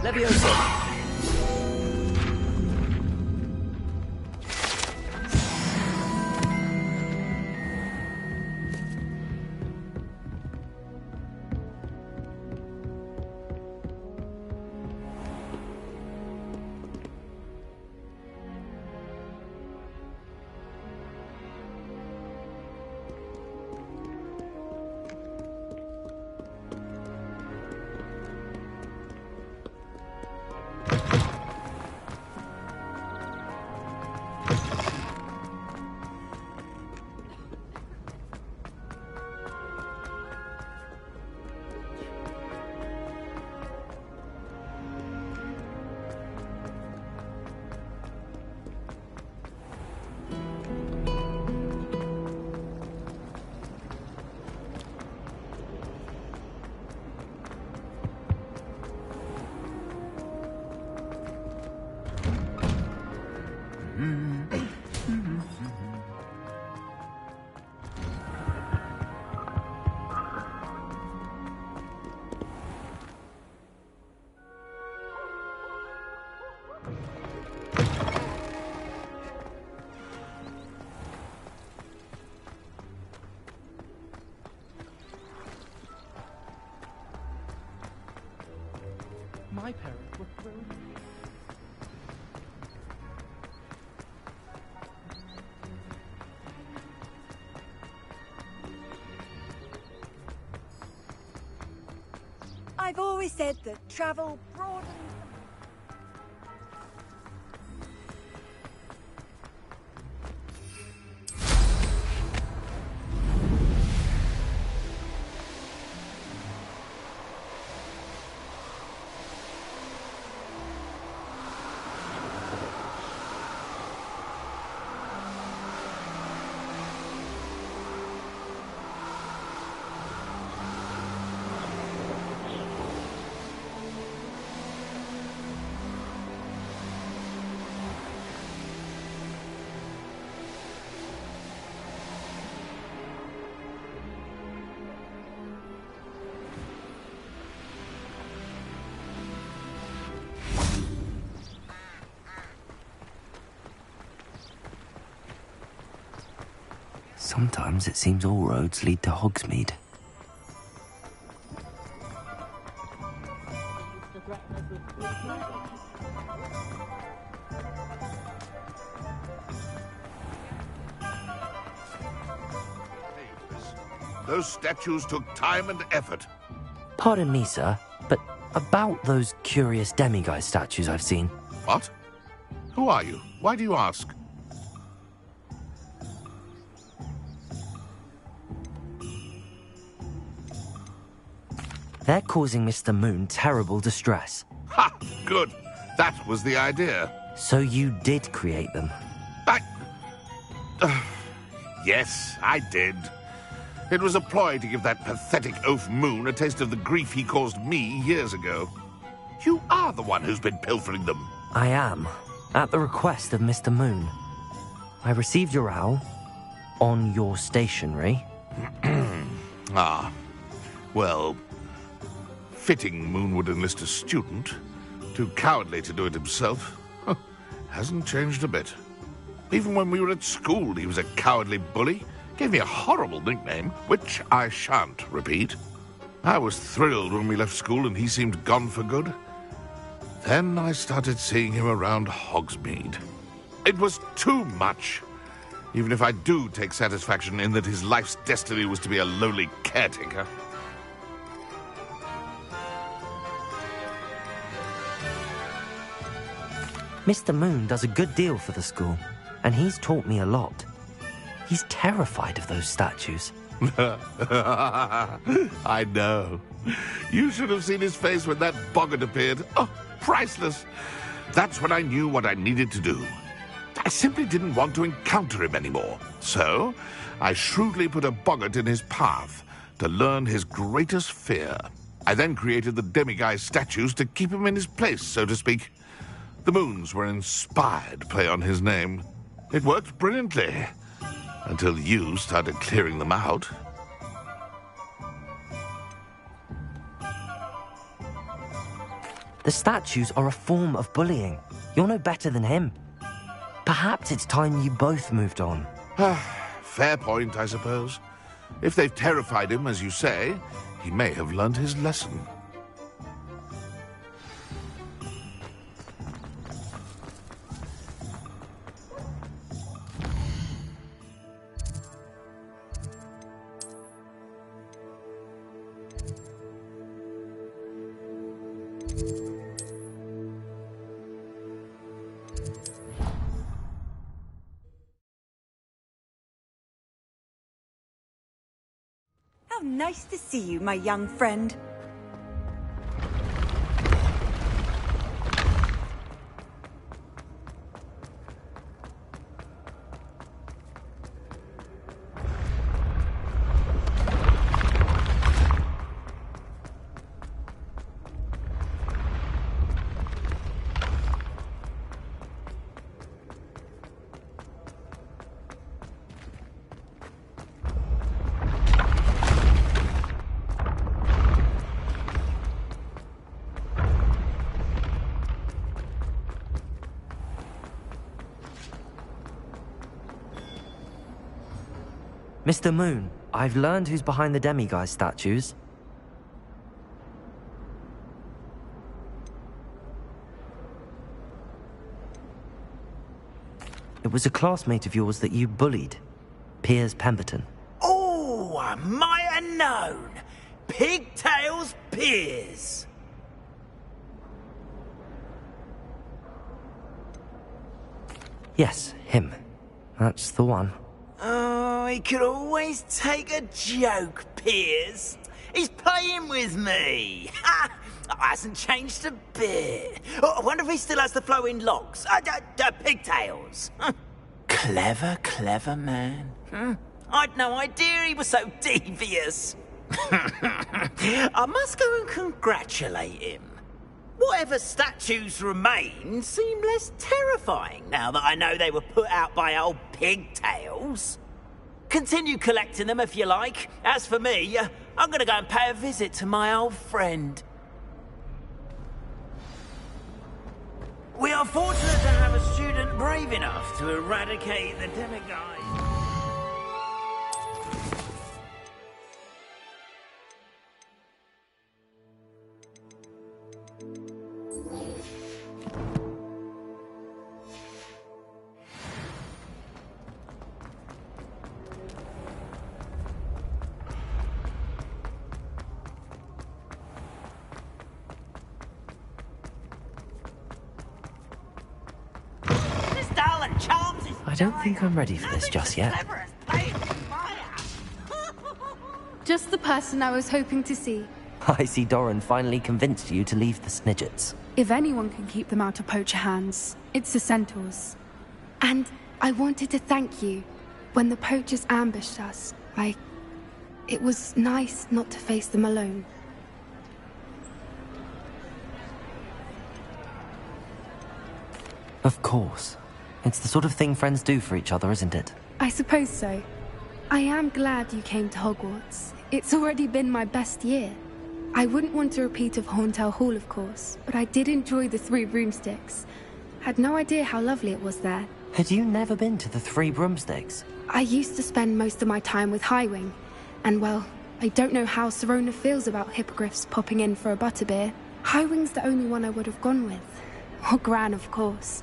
Leviosa! My parents were thrown. I've always said that travel broadens. Sometimes it seems all roads lead to Hogsmeade. Those statues took time and effort. Pardon me, sir, but about those curious demiguise statues I've seen. What? Who are you? Why do you ask? They're causing Mr. Moon terrible distress. Ha! Good. That was the idea. So you did create them? Yes, I did. It was a ploy to give that pathetic oaf Moon a taste of the grief he caused me years ago. You are the one who's been pilfering them. I am, at the request of Mr. Moon. I received your owl on your stationery. Ah, well, fitting Moon would enlist a student. Too cowardly to do it himself. Hasn't changed a bit. Even when we were at school, he was a cowardly bully. Gave me a horrible nickname, which I shan't repeat. I was thrilled when we left school and he seemed gone for good. Then I started seeing him around Hogsmeade. It was too much. Even if I do take satisfaction in that his life's destiny was to be a lowly caretaker. Mr. Moon does a good deal for the school, and he's taught me a lot. He's terrified of those statues. I know. You should have seen his face when that boggart appeared. Oh, priceless. That's when I knew what I needed to do. I simply didn't want to encounter him anymore. So, I shrewdly put a boggart in his path to learn his greatest fear. I then created the demiguise statues to keep him in his place, so to speak. The moons were an inspired play on his name. It worked brilliantly. Until you started clearing them out. The statues are a form of bullying. You're no better than him. Perhaps it's time you both moved on. Fair point, I suppose. If they've terrified him, as you say, he may have learned his lesson. How nice to see you, my young friend. Mr. Moon, I've learned who's behind the demiguise statues. It was a classmate of yours that you bullied, Piers Pemberton. Oh, I might have known. Pigtails Piers. Yes, him. That's the one. Oh, he could always take a joke, Piers. He's playing with me. Ha! Hasn't changed a bit. Oh, I wonder if he still has the flowing locks. Pigtails. Clever, clever man. I'd no idea he was so devious. I must go and congratulate him. Whatever statues remain seem less terrifying now that I know they were put out by old pigtails. Continue collecting them if you like. As for me, I'm gonna go and pay a visit to my old friend. We are fortunate to have a student brave enough to eradicate the demiguise. I don't think I'm ready for this just yet. Just the person I was hoping to see. I see Doran finally convinced you to leave the Snidgets. If anyone can keep them out of poacher hands, it's the centaurs. And I wanted to thank you. When the poachers ambushed us, it was nice not to face them alone. Of course. It's the sort of thing friends do for each other, isn't it? I suppose so. I am glad you came to Hogwarts. It's already been my best year. I wouldn't want a repeat of Horntail Hall, of course, but I did enjoy the Three Broomsticks. Had no idea how lovely it was there. Had you never been to the Three Broomsticks? I used to spend most of my time with Highwing, and well, I don't know how Serona feels about hippogriffs popping in for a butterbeer. Highwing's the only one I would have gone with. Or Gran, of course.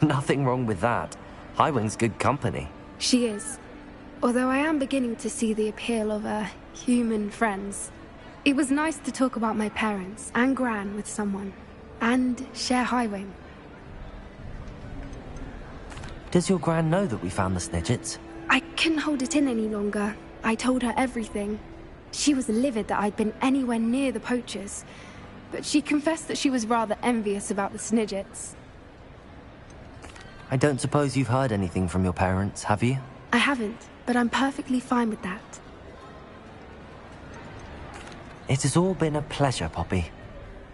Nothing wrong with that. Highwing's good company. She is. Although I am beginning to see the appeal of, human friends. It was nice to talk about my parents and Gran with someone. And share Highwing. Does your Gran know that we found the Snidgets? I couldn't hold it in any longer. I told her everything. She was livid that I'd been anywhere near the poachers. But she confessed that she was rather envious about the Snidgets. I don't suppose you've heard anything from your parents, have you? I haven't, but I'm perfectly fine with that. It has all been a pleasure, Poppy.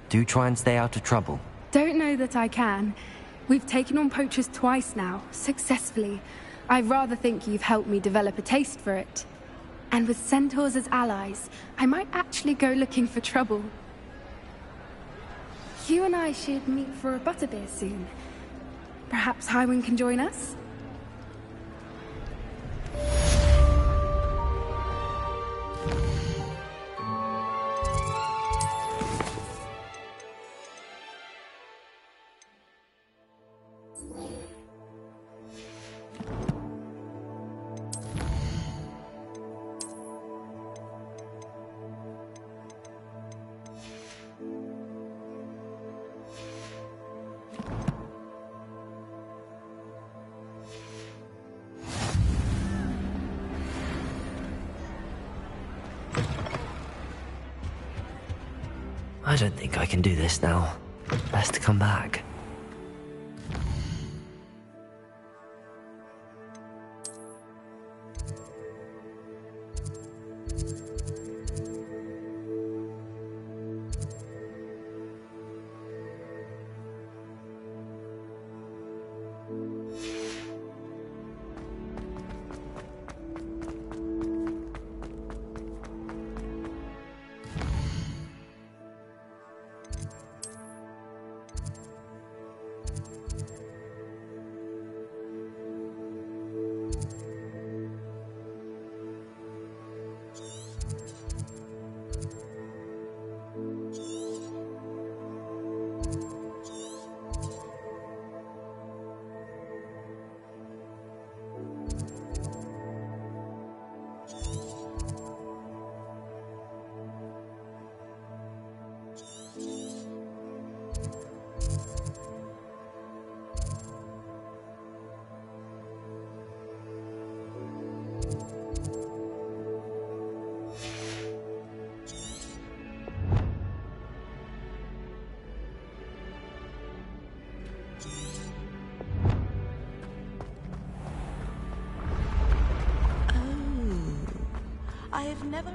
Do try and stay out of trouble. Don't know that I can. We've taken on poachers twice now, successfully. I rather think you've helped me develop a taste for it. And with centaurs as allies, I might actually go looking for trouble. You and I should meet for a butterbeer soon. Perhaps Highwind can join us? I don't think I can do this now. Best to come back. I have never...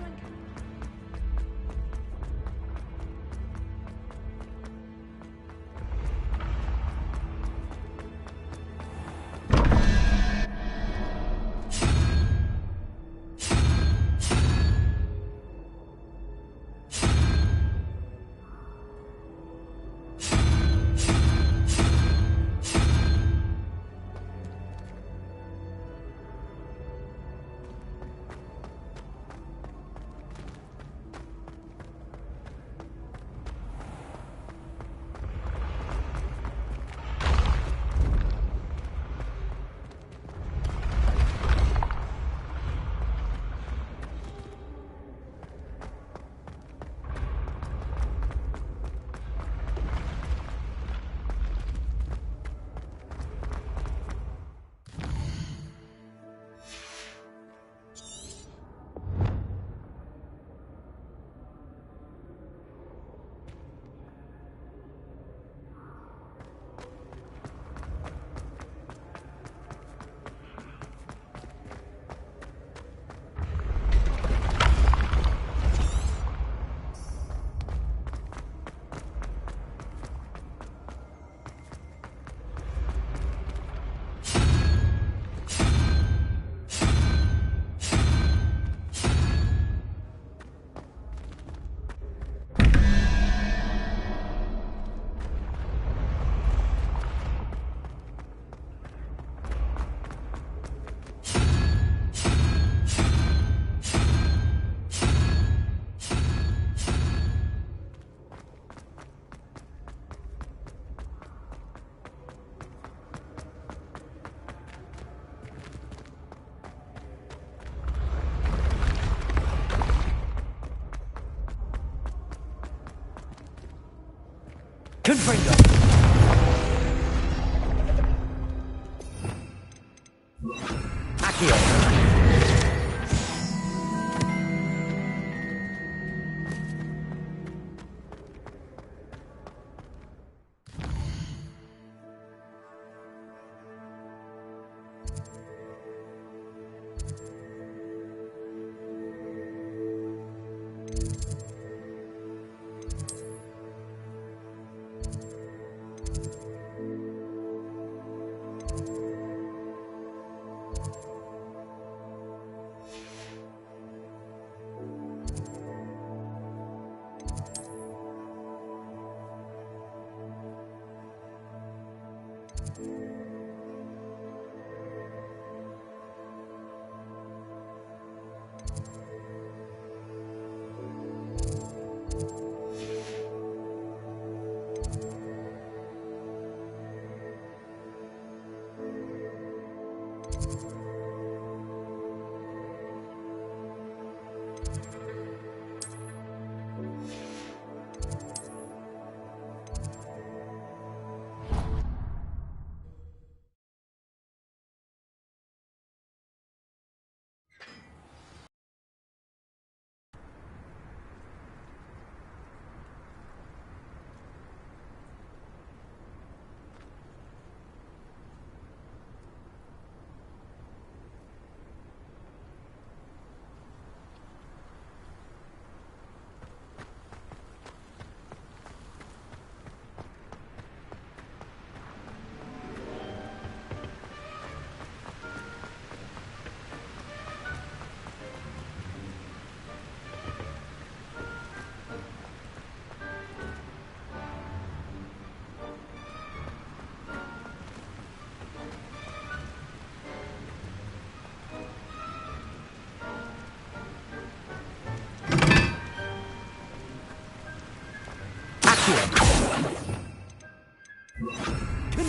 Confringo! Accio!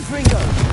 Guns, Ringo!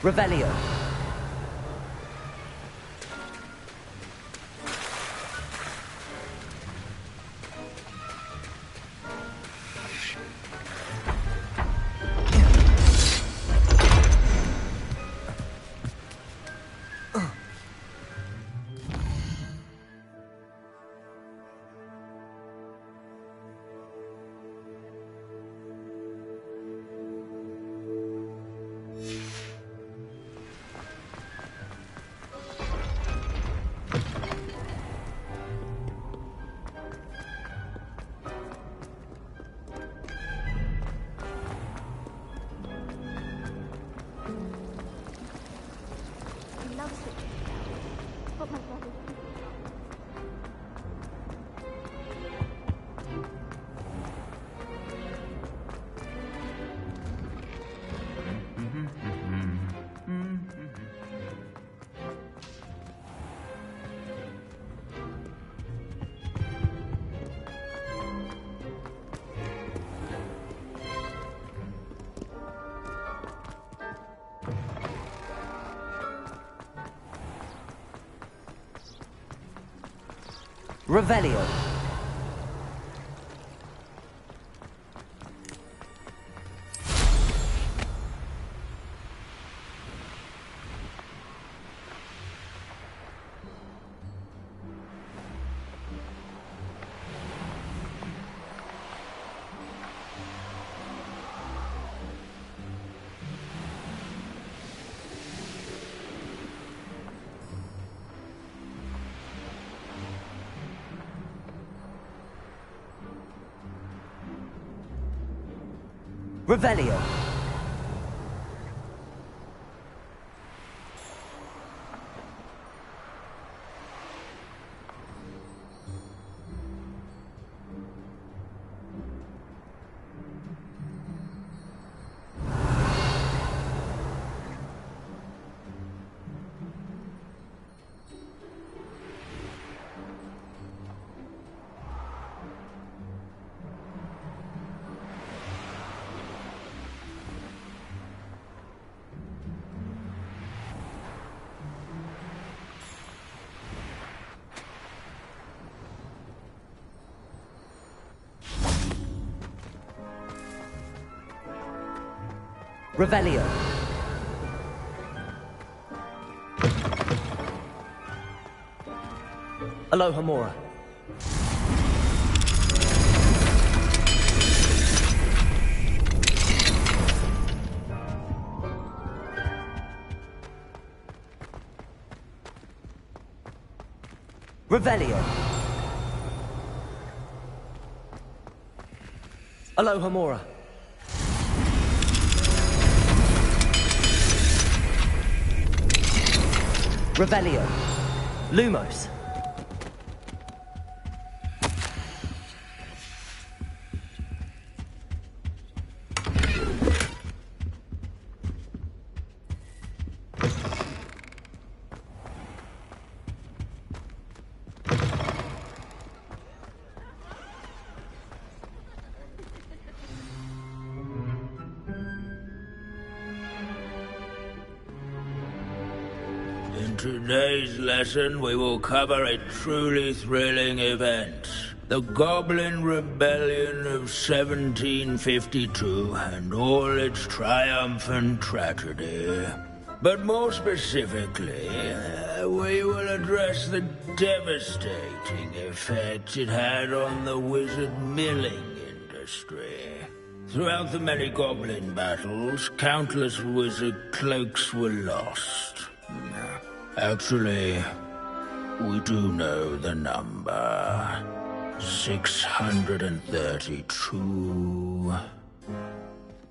Revelio. Revelio. Revelio. Revelio. Aloha Mora. Revelio. Aloha Mora. Revelio. Lumos. In today's lesson, we will cover a truly thrilling event. The Goblin Rebellion of 1752 and all its triumphant tragedy. But more specifically, we will address the devastating effect it had on the wizard milling industry. Throughout the many goblin battles, countless wizard cloaks were lost. Actually, we do know the number. 632.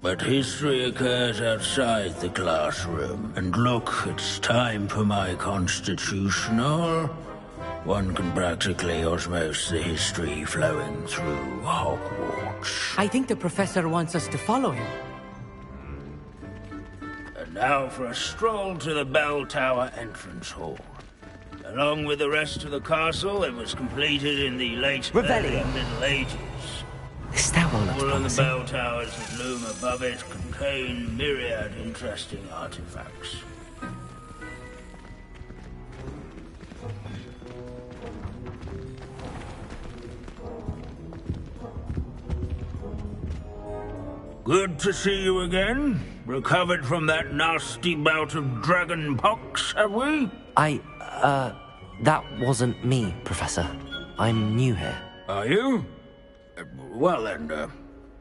But history occurs outside the classroom. And look, it's time for my constitutional. One can practically osmose the history flowing through Hogwarts. I think the professor wants us to follow him. And now for a stroll to the Bell Tower entrance hall. Along with the rest of the castle, it was completed in the late Revelio. Middle Ages. This tower looks All of the promising. bell towers that loom above it contain myriad interesting artifacts. Good to see you again. Recovered from that nasty bout of dragon pox, have we? That wasn't me, Professor. I'm new here. Are you? Well then,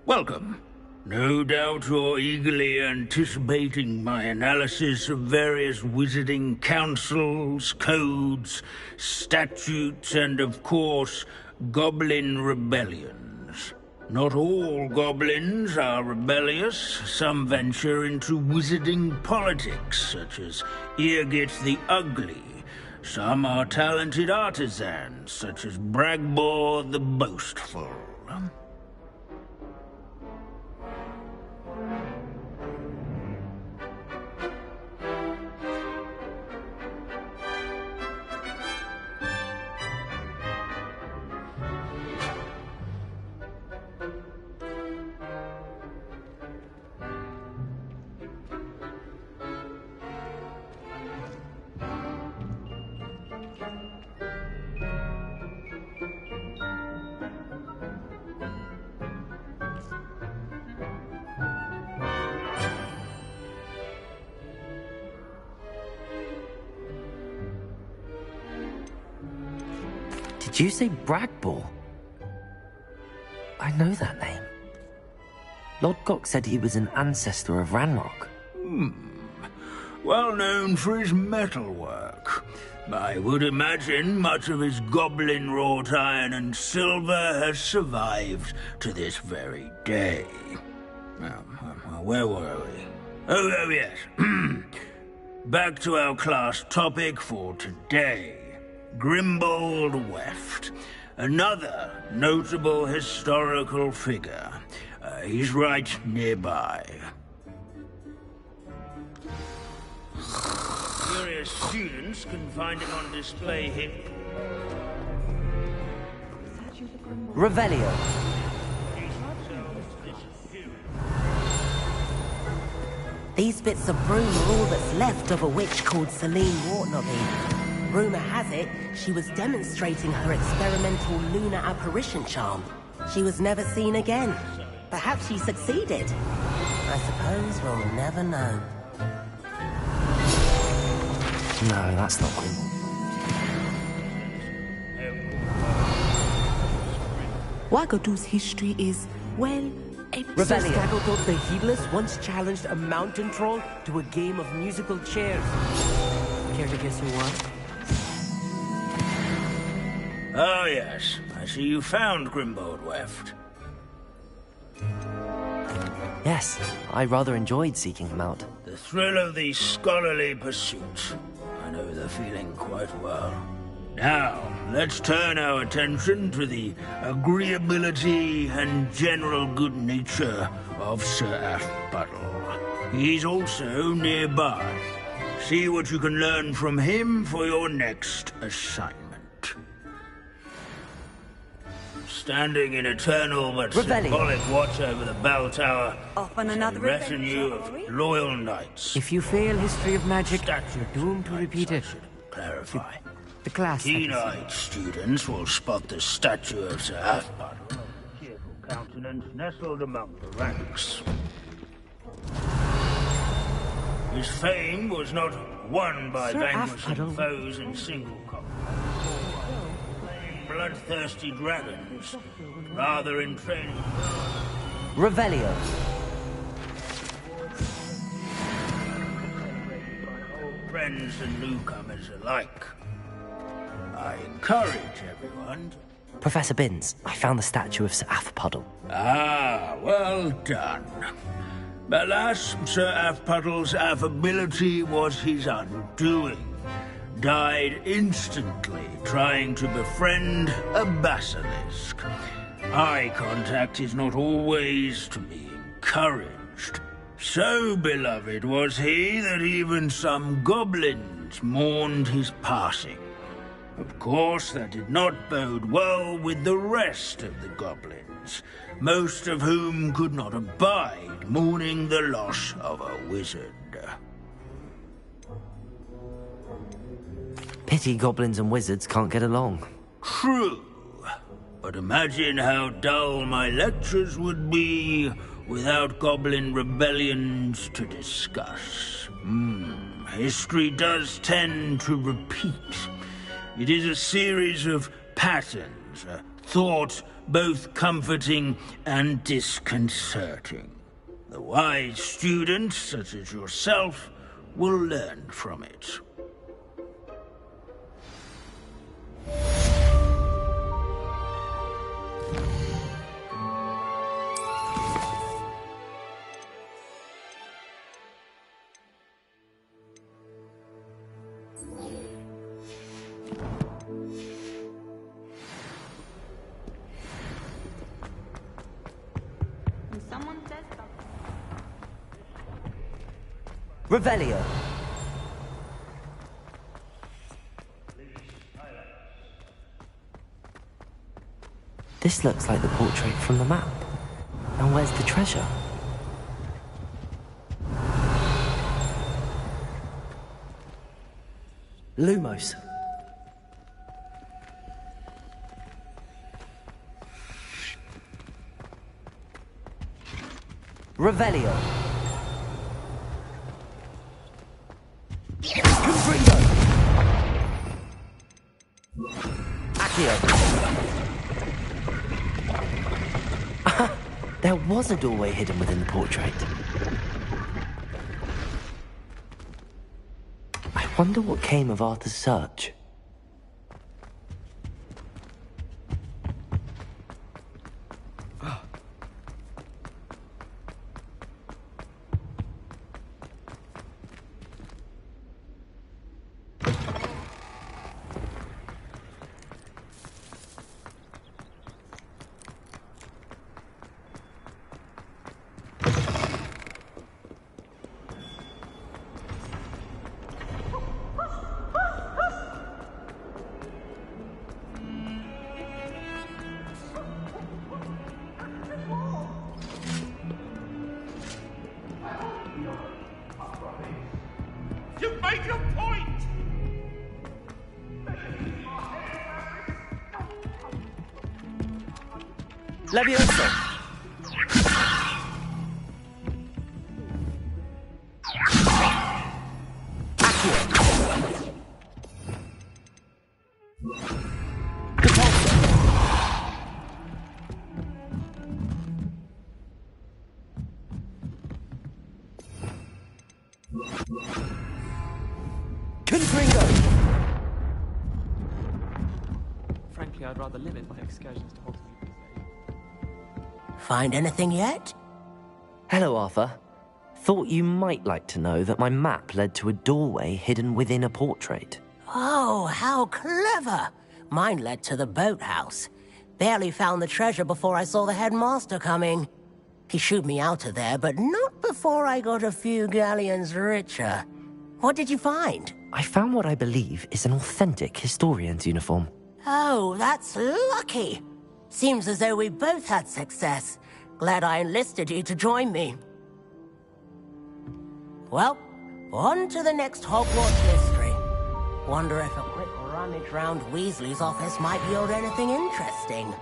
welcome. No doubt you're eagerly anticipating my analysis of various wizarding councils, codes, statutes, and of course, goblin rebellions. Not all goblins are rebellious. Some venture into wizarding politics, such as Eargit the Ugly. Some are talented artisans, such as Bragbor the Boastful. Did you say Bragbor? I know that name. Lodgok said he was an ancestor of Ranrock. Well known for his metalwork. I would imagine much of his goblin wrought iron and silver has survived to this very day. Where were we? Oh yes. Back to our class topic for today. Grimbold Weft. Another notable historical figure. He's right nearby. Curious students can find him on display here. Revelio. These bits of broom are all that's left of a witch called Celine Wartnobby. Rumour has it, she was demonstrating her experimental lunar apparition charm. She was never seen again. Perhaps she succeeded. I suppose we'll never know. No, that's not Grimble. Wagadu's history is, well, Rebellion. Snagglethorpe the Heedless once challenged a mountain troll to a game of musical chairs. Care to guess who won? Oh yes, I see you found Grimbold Weft. Yes, I rather enjoyed seeking him out. The thrill of the scholarly pursuit. I know the feeling quite well. Now, let's turn our attention to the agreeability and general good nature of Sir Athbuddle. He's also nearby. See what you can learn from him for your next assignment. Standing in eternal but symbolic watch over the bell tower, Off on another a retinue adventure, of loyal knights. If you fail history of magic, you're doomed to repeat it. Clarify. The class. that is. Keen-eyed students will spot the statue of Sir Athbuddle, a cheerful countenance nestled among the ranks. His fame was not won by Sir vanquishing Athbuddle. foes in single combat, slaying bloodthirsty dragons, rather in training Revelio. friends and newcomers alike. I encourage everyone to... Professor Binns, I found the statue of Sir Athpuddle. Ah, well done. Alas, Sir Athpuddle's affability was his undoing. Died instantly trying to befriend a basilisk. Eye contact is not always to be encouraged. So beloved was he that even some goblins mourned his passing. Of course, that did not bode well with the rest of the goblins. friends, most of whom could not abide mourning the loss of a wizard. Pity goblins and wizards can't get along. True. But imagine how dull my lectures would be without goblin rebellions to discuss. History does tend to repeat. It is a series of patterns, a thought both comforting and disconcerting. The wise students, such as yourself, will learn from it. Revelio. This looks like the portrait from the map. And where's the treasure? Lumos. Revelio. Confringo. Accio. There was a doorway hidden within the portrait. I wonder what came of Arthur's search. You've made your point! Levioso. Accio. Repulso. Confringo. Frankly, I'd rather limit my excursions to Hogsmeade these days. Find anything yet? Hello, Arthur. Thought you might like to know that my map led to a doorway hidden within a portrait. Oh, how clever! Mine led to the boathouse. Barely found the treasure before I saw the headmaster coming. He shooed me out of there, but not before I got a few galleons richer. What did you find? I found what I believe is an authentic historian's uniform. Oh, that's lucky. Seems as though we both had success. Glad I enlisted you to join me. Well, on to the next Hogwarts mystery. Wonder if a quick rummage round Weasley's office might yield anything interesting.